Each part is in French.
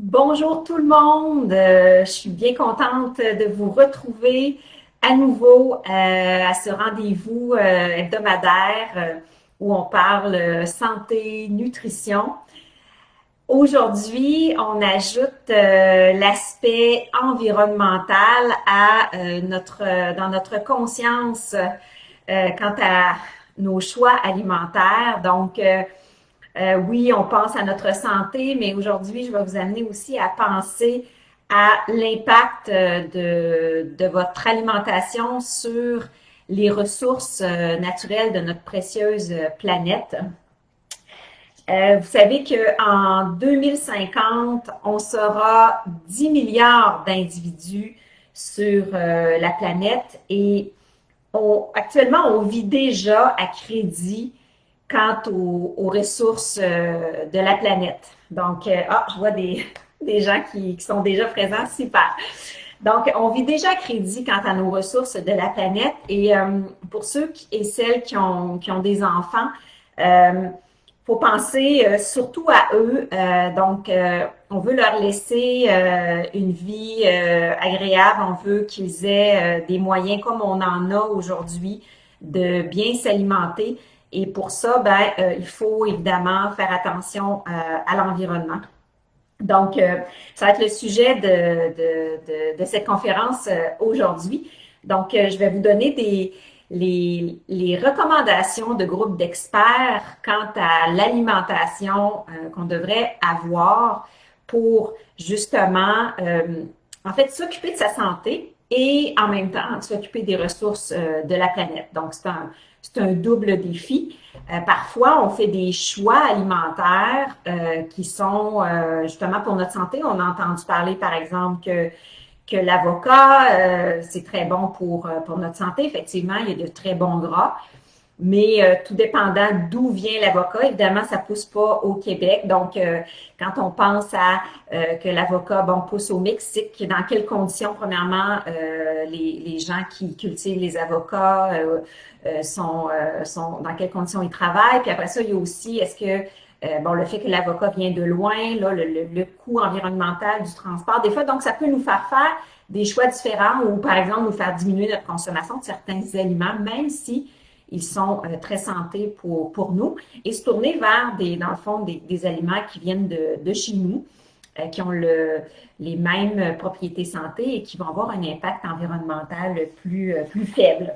Bonjour tout le monde, je suis bien contente de vous retrouver à nouveau à ce rendez-vous hebdomadaire où on parle santé, nutrition. Aujourd'hui, on ajoute l'aspect environnemental à dans notre conscience quant à nos choix alimentaires. Oui, on pense à notre santé, mais aujourd'hui, je vais vous amener aussi à penser à l'impact de votre alimentation sur les ressources naturelles de notre précieuse planète. Vous savez qu'en 2050, on sera 10 milliards d'individus sur la planète et actuellement, on vit déjà à crédit quant aux ressources de la planète. Je vois des gens qui sont déjà présents, super. Donc, on vit déjà à crédit quant à nos ressources de la planète et pour ceux et celles qui ont des enfants, faut penser surtout à eux. On veut leur laisser une vie agréable. On veut qu'ils aient des moyens comme on en a aujourd'hui de bien s'alimenter. Et pour ça, il faut évidemment faire attention à l'environnement. Ça va être le sujet de cette conférence aujourd'hui. Je vais vous donner les recommandations de groupes d'experts quant à l'alimentation qu'on devrait avoir pour justement, en fait, s'occuper de sa santé et en même temps s'occuper des ressources de la planète. Donc, c'est un double défi. Parfois, on fait des choix alimentaires qui sont justement pour notre santé. On a entendu parler, par exemple, que l'avocat, c'est très bon pour notre santé. Effectivement, il y a de très bons gras. Mais tout dépendant d'où vient l'avocat, évidemment, ça pousse pas au Québec. Quand on pense à que l'avocat pousse au Mexique, dans quelles conditions, premièrement, les gens qui cultivent les avocats sont dans quelles conditions ils travaillent. Puis après ça, il y a aussi, est-ce que le fait que l'avocat vient de loin, là, le coût environnemental du transport, des fois, donc ça peut nous faire des choix différents ou, par exemple, nous faire diminuer notre consommation de certains aliments, même si ils sont très santé pour nous, et se tourner vers dans le fond, des aliments qui viennent de chez nous, qui ont les mêmes propriétés santé et qui vont avoir un impact environnemental plus faible.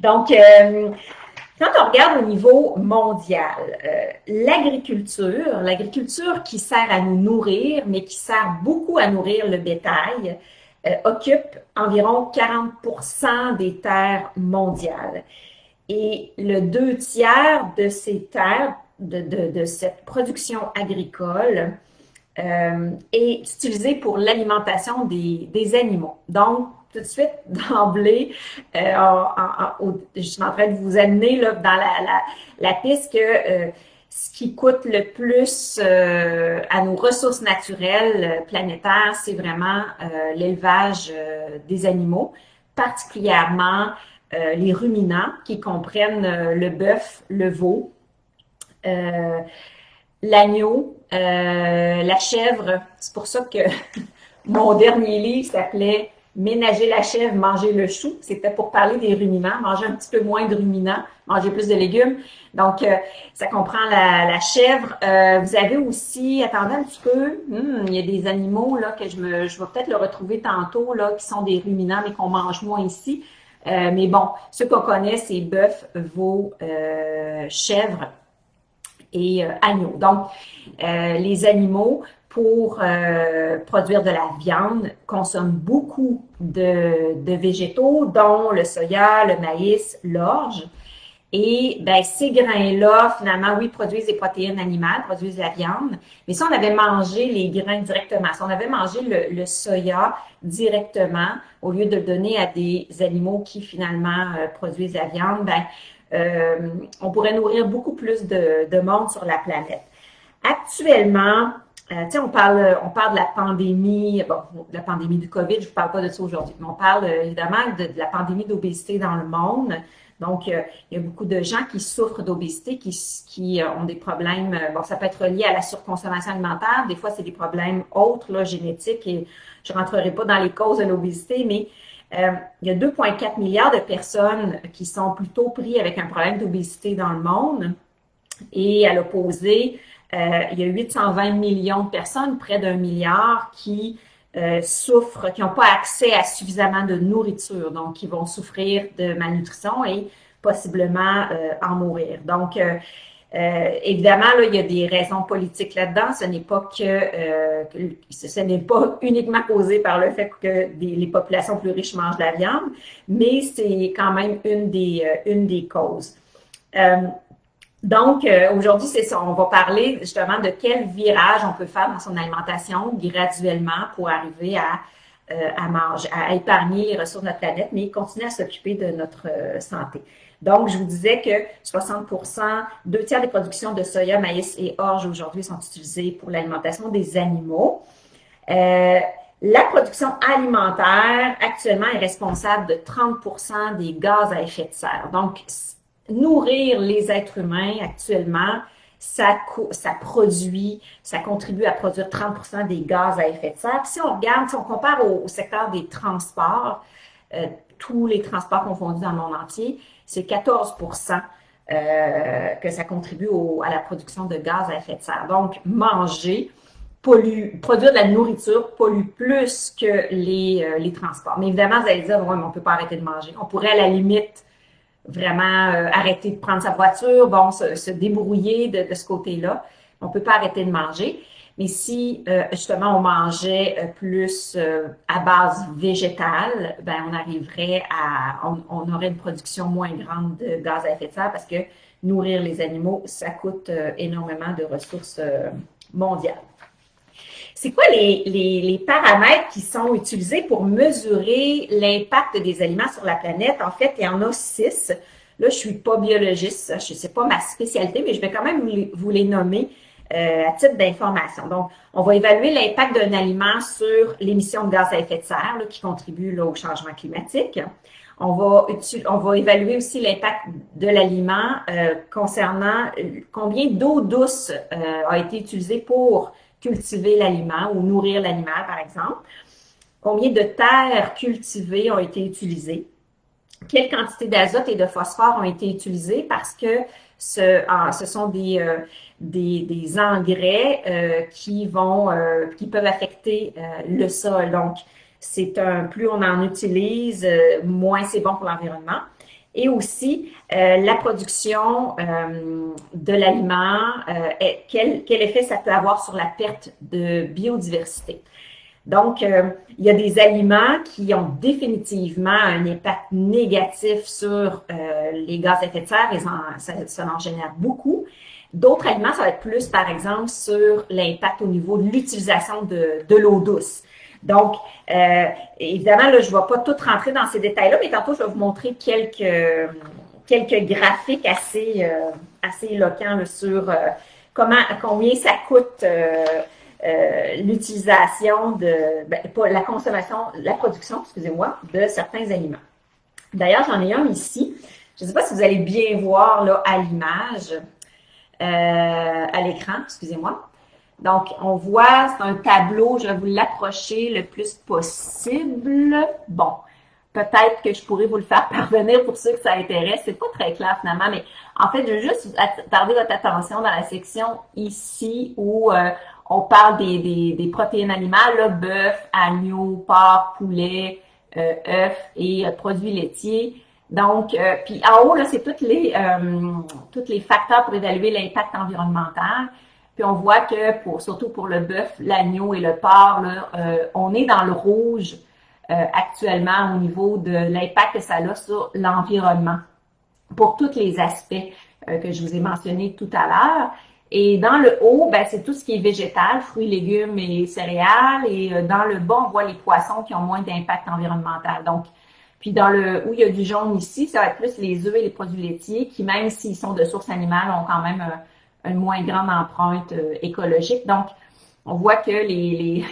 Quand on regarde au niveau mondial, l'agriculture qui sert à nous nourrir, mais qui sert beaucoup à nourrir le bétail, occupe environ 40% des terres mondiales. Et le 2 tiers de ces terres, de cette production agricole, est utilisée pour l'alimentation des animaux. Donc, tout de suite, d'emblée, je suis en train de vous amener là, dans la piste que ce qui coûte le plus à nos ressources naturelles planétaires, c'est vraiment l'élevage des animaux, particulièrement les ruminants qui comprennent le bœuf, le veau, l'agneau, la chèvre. C'est pour ça que mon dernier livre s'appelait Ménager la chèvre, manger le chou. C'était pour parler des ruminants, manger un petit peu moins de ruminants, manger plus de légumes. Ça comprend la chèvre. Vous avez aussi, attendez un petit peu, il y a des animaux là que je vais peut-être le retrouver tantôt là qui sont des ruminants mais qu'on mange moins ici. Mais bon, ceux qu'on connaît, c'est bœuf, veau, chèvre et agneau. Les animaux, pour produire de la viande, consomment beaucoup de végétaux, dont le soya, le maïs, l'orge. Et ces grains-là, finalement, oui, produisent des protéines animales, produisent de la viande. Mais si on avait mangé les grains directement, si on avait mangé le soya directement, au lieu de le donner à des animaux qui, finalement, produisent de la viande, on pourrait nourrir beaucoup plus de monde sur la planète. Actuellement, on parle de la pandémie, de la pandémie du COVID, je ne vous parle pas de ça aujourd'hui, mais on parle évidemment de la pandémie d'obésité dans le monde. Donc, il y a beaucoup de gens qui souffrent d'obésité, qui ont des problèmes, bon, ça peut être lié à la surconsommation alimentaire, des fois c'est des problèmes autres, là, génétiques, et je rentrerai pas dans les causes de l'obésité, mais il y a 2,4 milliards de personnes qui sont plutôt pris avec un problème d'obésité dans le monde. Et à l'opposé, il y a 820 millions de personnes, près d'un milliard, qui souffrent, qui n'ont pas accès à suffisamment de nourriture, donc qui vont souffrir de malnutrition et possiblement en mourir. Donc, évidemment, là, il y a des raisons politiques là-dedans. Ce n'est pas ce n'est pas uniquement causé par le fait que les populations plus riches mangent de la viande, mais c'est quand même une des causes. Donc, aujourd'hui, c'est ça. On va parler justement de quel virage on peut faire dans son alimentation graduellement pour arriver à manger, à épargner les ressources de notre planète, mais continuer à s'occuper de notre santé. Donc, je vous disais que 60%, 2 tiers des productions de soya, maïs et orge aujourd'hui sont utilisées pour l'alimentation des animaux. La production alimentaire actuellement est responsable de 30% des gaz à effet de serre. Donc, nourrir les êtres humains actuellement, ça contribue à produire 30% des gaz à effet de serre. Puis si on regarde, si on compare au secteur des transports, tous les transports confondus dans le monde entier, c'est 14% que ça contribue à la production de gaz à effet de serre. Donc, manger, produire de la nourriture pollue plus que les transports. Mais évidemment, vous allez dire, ouais, mais on ne peut pas arrêter de manger. On pourrait à la limite vraiment arrêter de prendre sa voiture, bon, se débrouiller de ce côté-là. On ne peut pas arrêter de manger. Mais si justement on mangeait plus à base végétale, ben on arriverait on aurait une production moins grande de gaz à effet de serre parce que nourrir les animaux, ça coûte énormément de ressources mondiales. C'est quoi les paramètres qui sont utilisés pour mesurer l'impact des aliments sur la planète? En fait, il y en a 6. Là, je suis pas biologiste, je sais pas ma spécialité, mais je vais quand même vous les nommer à titre d'information. Donc, on va évaluer l'impact d'un aliment sur l'émission de gaz à effet de serre qui contribue là, au changement climatique. On va évaluer aussi l'impact de l'aliment concernant combien d'eau douce a été utilisée pour cultiver l'aliment ou nourrir l'animal, par exemple. Combien de terres cultivées ont été utilisées? Quelle quantité d'azote et de phosphore ont été utilisées parce que ce sont des engrais qui peuvent affecter le sol. Donc, plus on en utilise, moins c'est bon pour l'environnement. Et aussi, la production de l'aliment, quel effet ça peut avoir sur la perte de biodiversité. Donc, il y a des aliments qui ont définitivement un impact négatif sur les gaz à effet de serre, et ça en génère beaucoup. D'autres aliments, ça va être plus, par exemple, sur l'impact au niveau de l'utilisation de l'eau douce. Donc, évidemment, là, je ne vais pas tout rentrer dans ces détails-là, mais tantôt, je vais vous montrer quelques graphiques assez éloquents là, sur combien ça coûte l'utilisation la consommation, la production, excusez-moi, de certains aliments. D'ailleurs, j'en ai un ici. Je ne sais pas si vous allez bien voir là à l'image, à l'écran, excusez-moi. Donc, on voit, c'est un tableau, je vais vous l'approcher le plus possible. Bon, peut-être que je pourrais vous le faire parvenir pour ceux que ça intéresse. C'est pas très clair finalement, mais en fait, je veux juste attarder votre attention dans la section ici où on parle des protéines animales, là, bœuf, agneau, porc, poulet, œufs et produits laitiers. Donc, puis en haut, là, c'est tous les facteurs pour évaluer l'impact environnemental. Puis on voit que surtout pour le bœuf, l'agneau et le porc, là, on est dans le rouge actuellement au niveau de l'impact que ça a sur l'environnement pour tous les aspects que je vous ai mentionnés tout à l'heure. Et dans le haut, ben, c'est tout ce qui est végétal, fruits, légumes et céréales. Et dans le bas, on voit les poissons qui ont moins d'impact environnemental. Donc, puis où il y a du jaune ici, ça va être plus les œufs et les produits laitiers qui, même s'ils sont de source animale, ont quand même une moins grande empreinte écologique. Donc, on voit que les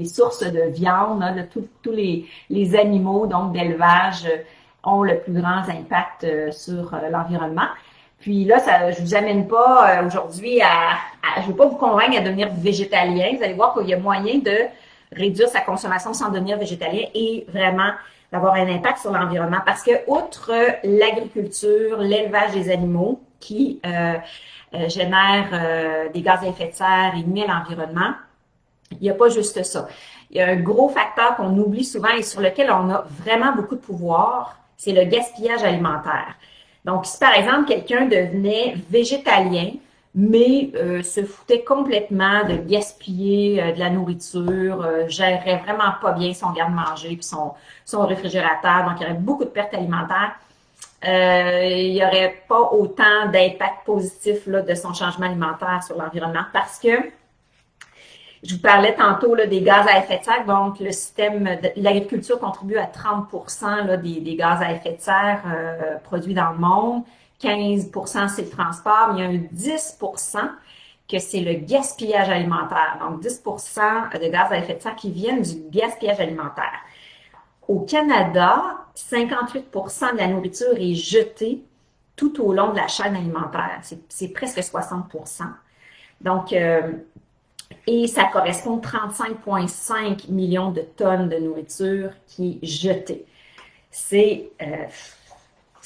sources de viande, là, de tous les animaux donc d'élevage ont le plus grand impact sur l'environnement. Puis là, je vous amène pas aujourd'hui je veux pas vous convaincre à devenir végétalien. Vous allez voir qu'il y a moyen de réduire sa consommation sans devenir végétalien et vraiment d'avoir un impact sur l'environnement. Parce que, outre l'agriculture, l'élevage des animaux qui génèrent des gaz à effet de serre et nuisent à l'environnement, il n'y a pas juste ça. Il y a un gros facteur qu'on oublie souvent et sur lequel on a vraiment beaucoup de pouvoir, c'est le gaspillage alimentaire. Donc, si par exemple quelqu'un devenait végétalien, mais se foutait complètement de gaspiller de la nourriture, gérerait vraiment pas bien son garde-manger puis son réfrigérateur, donc il y aurait beaucoup de pertes alimentaires. Il n'y aurait pas autant d'impact positif là, de son changement alimentaire sur l'environnement parce que je vous parlais tantôt là, des gaz à effet de serre. Donc, le système de l'agriculture contribue à 30% là, des gaz à effet de serre produits dans le monde. 15% c'est le transport. Mais il y a un 10% que c'est le gaspillage alimentaire. Donc, 10% de gaz à effet de serre qui viennent du gaspillage alimentaire. Au Canada, 58% de la nourriture est jetée tout au long de la chaîne alimentaire. C'est presque 60%. Donc, et ça correspond à 35,5 millions de tonnes de nourriture qui est jetée. C'est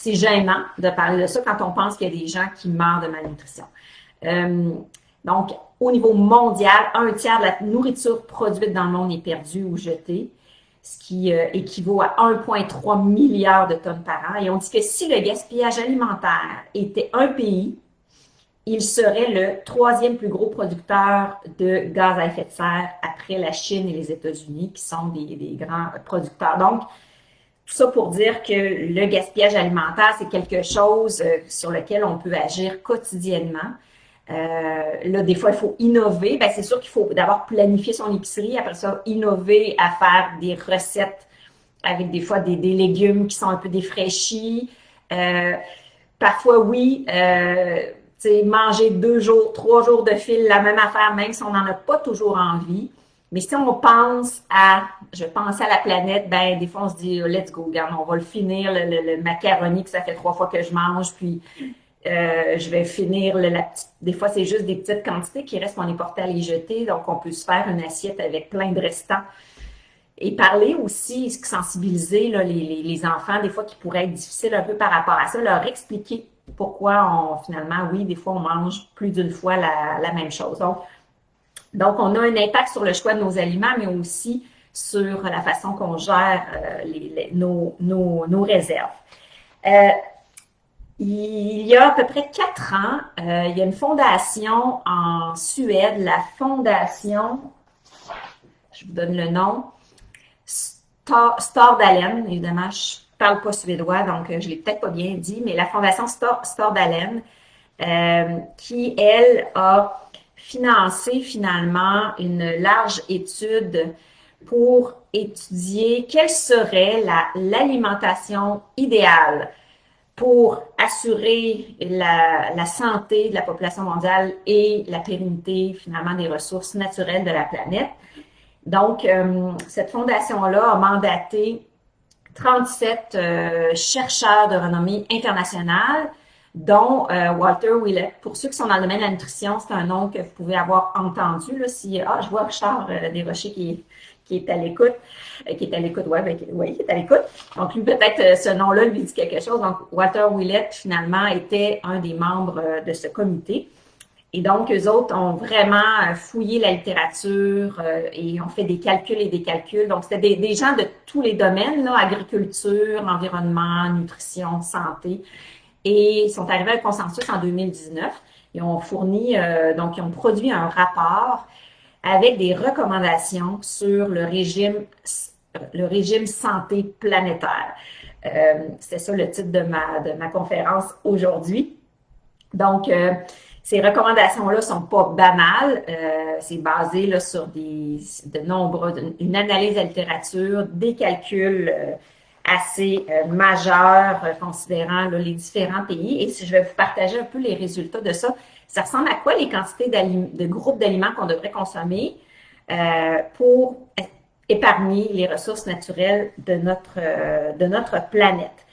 gênant de parler de ça quand on pense qu'il y a des gens qui meurent de malnutrition. Donc, au niveau mondial, 1/3 de la nourriture produite dans le monde est perdue ou jetée, ce qui équivaut à 1,3 milliard de tonnes par an. Et on dit que si le gaspillage alimentaire était un pays, il serait le 3e plus gros producteur de gaz à effet de serre après la Chine et les États-Unis, qui sont des grands producteurs. Donc, tout ça pour dire que le gaspillage alimentaire, c'est quelque chose sur lequel on peut agir quotidiennement. Là, des fois, il faut innover. Bien, c'est sûr qu'il faut d'abord planifier son épicerie, après ça, innover à faire des recettes avec des fois des légumes qui sont un peu défraîchis. Parfois, oui, manger 2 jours, 3 jours de fil, la même affaire, même si on n'en a pas toujours envie. Mais si on pense je pense à la planète, ben des fois on se dit, let's go, regarde, on va le finir, le macaroni que ça fait 3 fois que je mange, puis je vais finir des fois c'est juste des petites quantités qui restent, on est porté à les jeter, donc on peut se faire une assiette avec plein de restants. Et parler aussi, sensibiliser là, les enfants, des fois qui pourraient être difficiles un peu par rapport à ça, leur expliquer pourquoi finalement, oui, des fois, on mange plus d'une fois la même chose. Donc, on a un impact sur le choix de nos aliments, mais aussi sur la façon qu'on gère nos réserves. Il y a à peu près 4 ans, il y a une fondation en Suède, la fondation, je vous donne le nom, Stordalen, évidemment, je parle pas suédois, donc je l'ai peut-être pas bien dit, mais la fondation Stordalen, qui, elle, a financé finalement une large étude pour étudier quelle serait l'alimentation idéale pour assurer la santé de la population mondiale et la pérennité finalement des ressources naturelles de la planète. Donc, cette fondation-là a mandaté 37 chercheurs de renommée internationale, dont Walter Willett. Pour ceux qui sont dans le domaine de la nutrition, c'est un nom que vous pouvez avoir entendu. Là, je vois Richard Desrochers qui est à l'écoute. Qui est à l'écoute, oui, qui est à l'écoute. Donc, lui, peut-être, ce nom-là lui dit quelque chose. Donc, Walter Willett, finalement, était un des membres de ce comité. Et donc, eux autres ont vraiment fouillé la littérature et ont fait des calculs et des calculs. Donc, c'était des gens de tous les domaines, là, agriculture, environnement, nutrition, santé. Et ils sont arrivés à un consensus en 2019. Ils ont donc ils ont produit un rapport avec des recommandations sur le régime santé planétaire. C'était ça le titre de ma conférence aujourd'hui. Donc, ces recommandations-là sont pas banales. C'est basé là, sur une analyse de la littérature, des calculs assez majeurs considérant là, les différents pays. Et si je vais vous partager un peu les résultats de ça, ça ressemble à quoi les quantités de groupes d'aliments qu'on devrait consommer pour épargner les ressources naturelles de notre planète.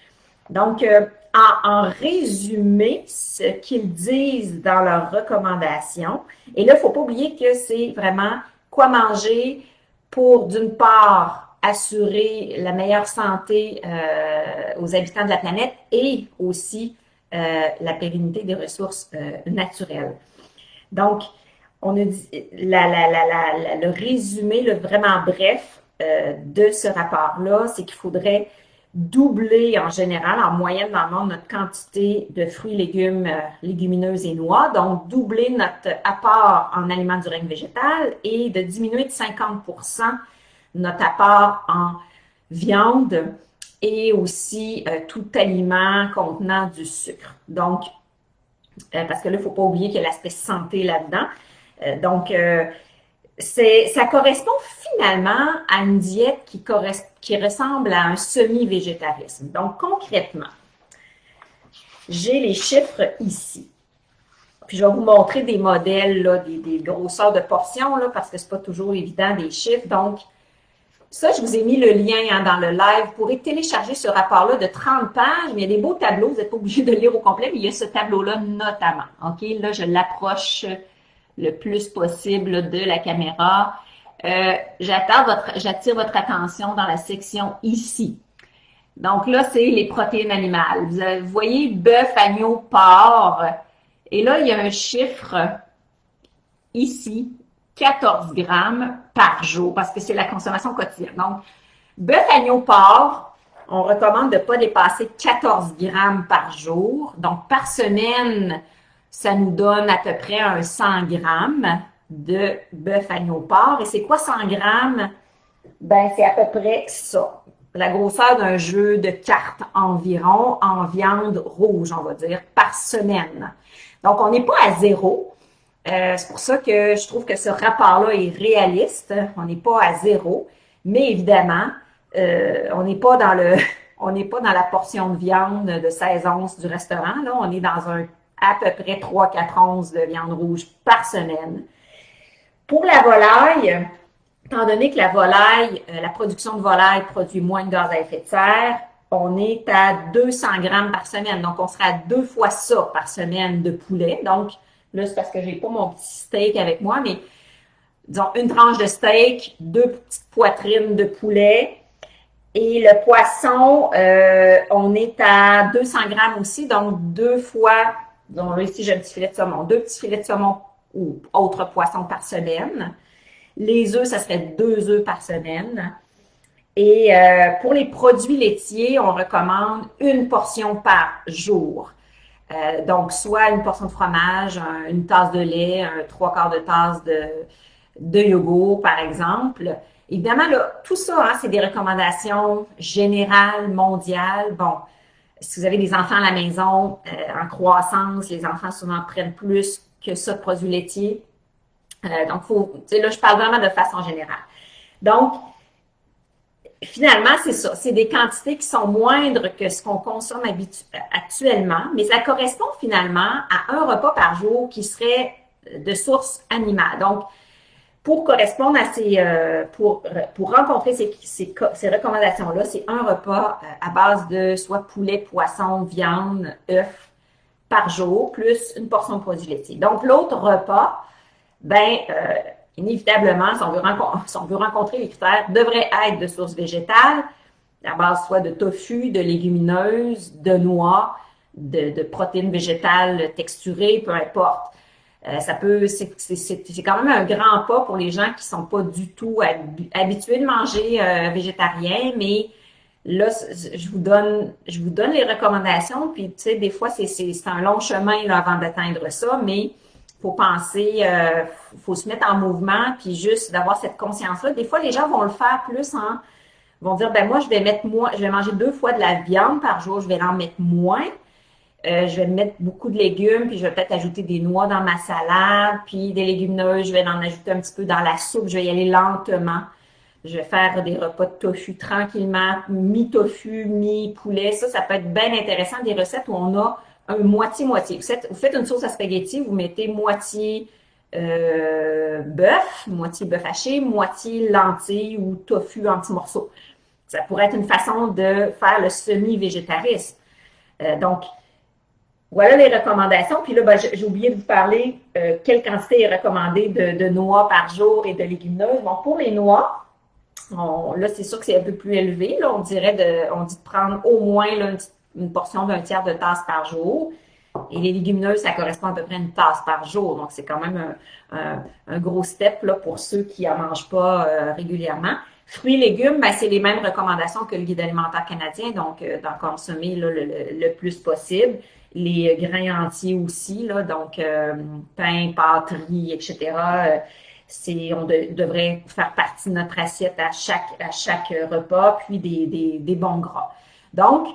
Donc, en résumé, ce qu'ils disent dans leurs recommandations, et là, il ne faut pas oublier que c'est vraiment quoi manger pour, d'une part, assurer la meilleure santé aux habitants de la planète et aussi la pérennité des ressources naturelles. Donc, on a dit, le résumé, le vraiment bref de ce rapport-là, c'est qu'il faudrait doubler en général, en moyenne dans le monde, notre quantité de fruits, légumes, légumineuses et noix. Donc, doubler notre apport en aliments du règne végétal et de diminuer de 50% notre apport en viande et aussi tout aliment contenant du sucre. Donc, parce que là, il ne faut pas oublier qu'il y a l'aspect santé là-dedans. Donc, ça correspond finalement à une diète qui ressemble à un semi-végétarisme. Donc, concrètement, j'ai les chiffres ici. Puis, je vais vous montrer des modèles, là, des grosseurs de portions, là, parce que ce n'est pas toujours évident des chiffres. Donc, ça, je vous ai mis le lien dans le live. Vous pourrez télécharger ce rapport-là de 30 pages, mais il y a des beaux tableaux. Vous n'êtes pas obligé de lire au complet, mais il y a ce tableau-là notamment. OK? Là, je l'approche le plus possible de la caméra. J'attire votre attention dans la section ici. Donc là, c'est les protéines animales. Vous voyez bœuf, agneau, porc. Et là, il y a un chiffre ici, 14 grammes par jour, parce que c'est la consommation quotidienne. Donc, bœuf, agneau, porc, on recommande de ne pas dépasser 14 grammes par jour. Donc, par semaine, ça nous donne à peu près un 100 grammes de bœuf, agneau, porc. Et c'est quoi 100 grammes? Ben, c'est à peu près ça. La grosseur d'un jeu de cartes environ en viande rouge, on va dire, par semaine. Donc, on n'est pas à zéro. C'est pour ça que je trouve que ce rapport-là est réaliste. On n'est pas à zéro. Mais évidemment, on n'est pas dans on n'est pas dans la portion de viande de 16 onces du restaurant. Là, on est dans à peu près 3-4 onces de viande rouge par semaine. Pour la volaille, étant donné que la production de volaille produit moins de gaz à effet de serre, on est à 200 grammes par semaine. Donc, on sera à 2 fois ça par semaine de poulet. Donc, là, c'est parce que j'ai pas mon petit steak avec moi, mais disons une tranche de steak, 2 petites poitrines de poulet. Et le poisson, on est à 200 grammes aussi, donc 2 fois, donc là, ici, j'ai un petit filet de saumon, 2 petits filets de saumon ou autres poissons par semaine. Les œufs, ça serait 2 œufs par semaine. Et pour les produits laitiers, on recommande une portion par jour. Donc, soit une portion de fromage, une tasse de lait, un 3/4 de tasse de yogourt, par exemple. Évidemment, là, tout ça, hein, c'est des recommandations générales, mondiales. Bon, si vous avez des enfants à la maison en croissance, les enfants souvent prennent plus que ça de produits laitiers. Donc, là, je parle vraiment de façon générale. Donc, finalement, c'est ça. C'est des quantités qui sont moindres que ce qu'on consomme actuellement, mais ça correspond finalement à un repas par jour qui serait de source animale. Donc, pour correspondre à pour rencontrer ces recommandations-là, c'est un repas à base de soit poulet, poisson, viande, œufs par jour, plus une portion de produits laitiers. Donc, l'autre repas, ben, inévitablement, si on veut rencontrer les critères, devrait être de source végétale, à base soit de tofu, de légumineuses, de noix, de protéines végétales texturées, peu importe. C'est quand même un grand pas pour les gens qui sont pas du tout habitués de manger végétarien, mais là, je vous donne les recommandations, puis tu sais, des fois, c'est un long chemin là, avant d'atteindre ça, mais faut penser, faut se mettre en mouvement, puis juste d'avoir cette conscience-là. Des fois, les gens vont le faire plus vont dire, ben moi, je vais manger 2 fois de la viande par jour, je vais en mettre moins. Je vais mettre beaucoup de légumes, puis je vais peut-être ajouter des noix dans ma salade, puis des légumineuses, je vais en ajouter un petit peu dans la soupe, je vais y aller lentement. Je vais faire des repas de tofu tranquillement, mi-tofu, mi-poulet. Ça peut être bien intéressant, des recettes où on a un moitié-moitié. Vous faites une sauce à spaghetti, vous mettez moitié moitié bœuf haché, moitié lentilles ou tofu en petits morceaux. Ça pourrait être une façon de faire le semi-végétarisme. Donc, voilà les recommandations. Puis là, ben, j'ai oublié de vous parler quelle quantité est recommandée de noix par jour et de légumineuses. Bon, pour les noix, là, c'est sûr que c'est un peu plus élevé. Là, on dit de prendre au moins là, une portion d'un tiers de tasse par jour. Et les légumineuses, ça correspond à peu près à une tasse par jour. Donc, c'est quand même un gros step là, pour ceux qui en mangent pas régulièrement. Fruits et légumes, ben, c'est les mêmes recommandations que le guide alimentaire canadien, donc d'en consommer là, le plus possible. Les grains entiers aussi, là, donc pain, pâtes, riz, etc. Devrait faire partie de notre assiette à chaque repas, puis des bons gras. Donc,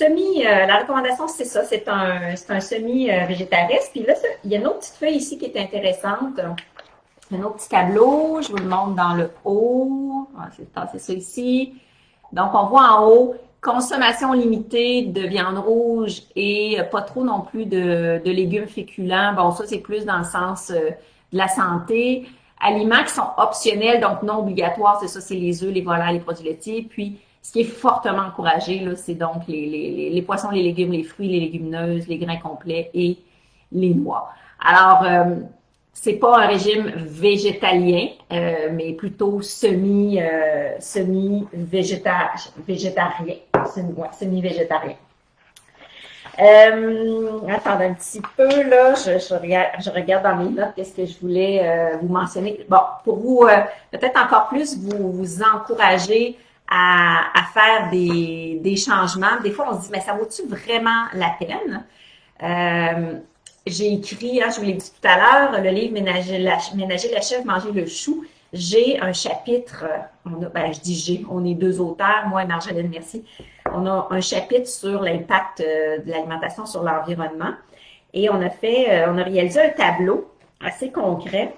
la recommandation, c'est ça, c'est un semi-végétariste. Puis là, il y a une autre petite feuille ici qui est intéressante. Un autre petit tableau, je vous le montre dans le haut. C'est ça ici. Donc, on voit en haut, consommation limitée de viande rouge et pas trop non plus de légumes féculents. Bon, ça, c'est plus dans le sens de la santé. Aliments qui sont optionnels, donc non obligatoires, c'est ça, c'est les œufs, les volailles, les produits laitiers. Puis, ce qui est fortement encouragé, là, c'est donc les poissons, les légumes, les fruits, les légumineuses, les grains complets et les noix. Alors, c'est pas un régime végétalien, mais plutôt semi-végétarien. Semi-végétarien. Attendez un petit peu, là. Je regarde dans mes notes qu'est-ce que je voulais vous mentionner. Bon, pour vous, peut-être encore plus, vous encourager à faire des changements. Des fois, on se dit, mais ça vaut-tu vraiment la peine? J'ai écrit, je vous l'ai dit tout à l'heure, le livre Ménager la chèvre, manger le chou. J'ai un chapitre, on est deux auteurs, moi et Marjolaine Mercier. On a un chapitre sur l'impact de l'alimentation sur l'environnement. Et on a réalisé un tableau assez concret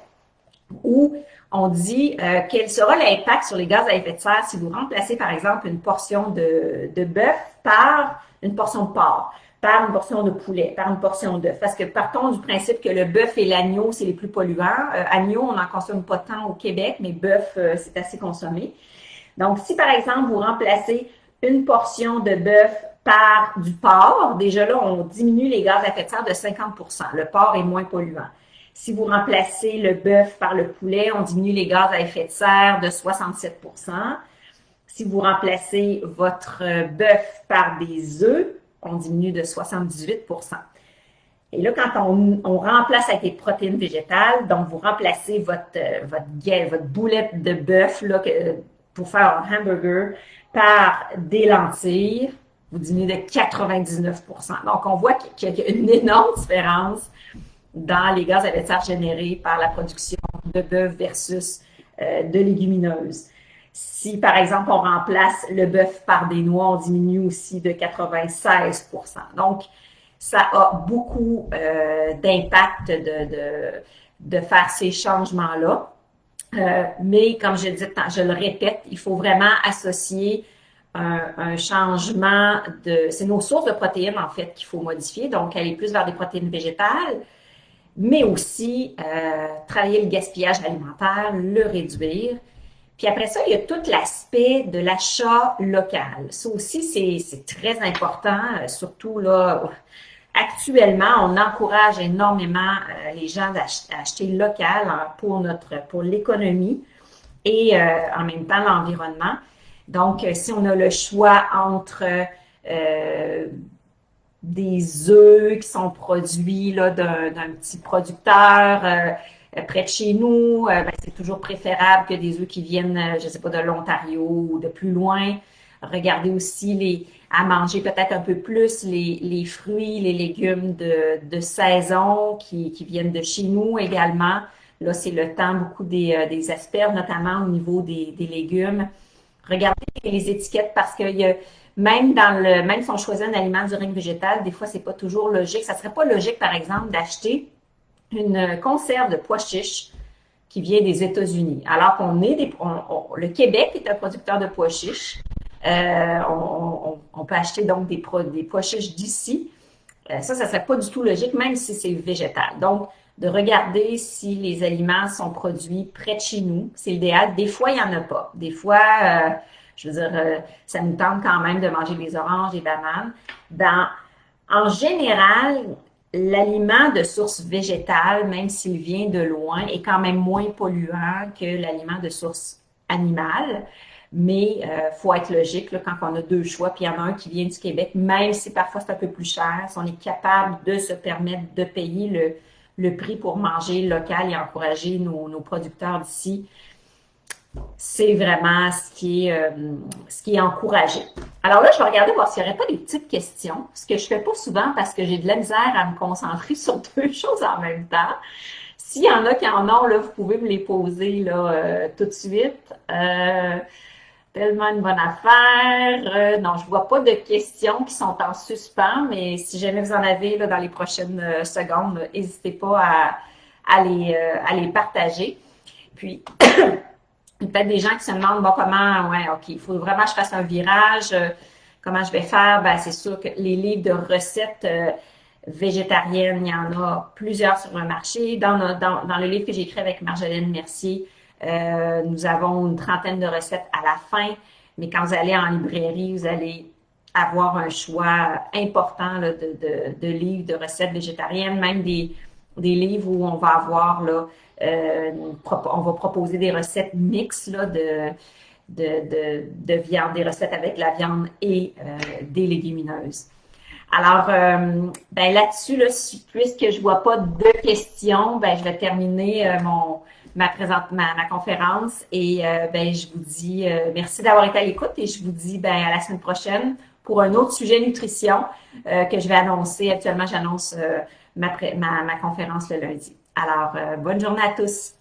où on dit quel sera l'impact sur les gaz à effet de serre si vous remplacez, par exemple, une portion de bœuf par une portion de porc, par une portion de poulet, par une portion d'œuf. Parce que partons du principe que le bœuf et l'agneau, c'est les plus polluants. Agneau, on n'en consomme pas tant au Québec, mais bœuf, c'est assez consommé. Donc, si par exemple, vous remplacez une portion de bœuf par du porc, déjà là, on diminue les gaz à effet de serre de 50%. Le porc est moins polluant. Si vous remplacez le bœuf par le poulet, on diminue les gaz à effet de serre de 67%. Si vous remplacez votre bœuf par des œufs, on diminue de 78%. Et là, quand on remplace avec des protéines végétales, donc vous remplacez votre boulette de bœuf là, pour faire un hamburger par des lentilles, vous diminuez de 99%. Donc, on voit qu'il y a une énorme différence dans les gaz à effet de serre générés par la production de bœuf versus de légumineuses. Si, par exemple, on remplace le bœuf par des noix, on diminue aussi de 96%. Donc, ça a beaucoup d'impact de faire ces changements-là. Mais comme je le répète, il faut vraiment associer un changement c'est nos sources de protéines, en fait, qu'il faut modifier. Donc, aller plus vers des protéines végétales, mais aussi travailler le gaspillage alimentaire, le réduire. Puis après ça, il y a tout l'aspect de l'achat local. Ça aussi, c'est très important, surtout là, actuellement, on encourage énormément les gens à acheter local pour l'économie et en même temps l'environnement. Donc, si on a le choix entre des œufs qui sont produits là d'un petit producteur près de chez nous, c'est toujours préférable que des œufs qui viennent, je sais pas, de l'Ontario ou de plus loin. Regardez aussi à manger peut-être un peu plus les fruits, les légumes de saison qui viennent de chez nous également. Là, c'est le temps beaucoup des asperges, notamment au niveau des légumes. Regardez les étiquettes parce qu'il y a même si on choisit un aliment du règne végétal, des fois, c'est pas toujours logique. Ça serait pas logique, par exemple, d'acheter une conserve de pois chiches qui vient des États-Unis. Alors qu'on le Québec est un producteur de pois chiches. On peut acheter donc des pois chiches d'ici. Ça serait pas du tout logique, même si c'est végétal. Donc, de regarder si les aliments sont produits près de chez nous, c'est l'idéal. Des fois, il n'y en a pas. Des fois, je veux dire, ça nous tente quand même de manger des oranges, des bananes. Dans En général, l'aliment de source végétale, même s'il vient de loin, est quand même moins polluant que l'aliment de source animale. Mais faut être logique là, quand on a deux choix, puis il y en a un qui vient du Québec, même si parfois c'est un peu plus cher, si on est capable de se permettre de payer le prix pour manger local et encourager nos producteurs d'ici, c'est vraiment ce qui est encouragé. Alors là, je vais regarder voir s'il n'y aurait pas des petites questions, ce que je fais pas souvent parce que j'ai de la misère à me concentrer sur deux choses en même temps. S'il y en a qui en ont, là, vous pouvez me les poser là, tout de suite. Tellement une bonne affaire. Non, je vois pas de questions qui sont en suspens, mais si jamais vous en avez là, dans les prochaines secondes, n'hésitez pas à les partager. Puis, il y a peut-être des gens qui se demandent, bon, comment, ouais, OK, il faut vraiment que je fasse un virage, comment je vais faire? Ben, c'est sûr que les livres de recettes végétariennes, il y en a plusieurs sur le marché. Dans le livre que j'ai écrit avec Marjolaine Mercier, nous avons une trentaine de recettes à la fin, mais quand vous allez en librairie, vous allez avoir un choix important là, de livres de recettes végétariennes, même des livres où on va avoir là, on va proposer des recettes mixtes là, de viande, des recettes avec la viande et des légumineuses. Alors, ben là-dessus, là, puisque je vois pas de questions, ben je vais terminer ma conférence et ben je vous dis merci d'avoir été à l'écoute et je vous dis ben à la semaine prochaine pour un autre sujet nutrition que je vais annoncer. Actuellement, j'annonce ma conférence le lundi. Alors, bonne journée à tous.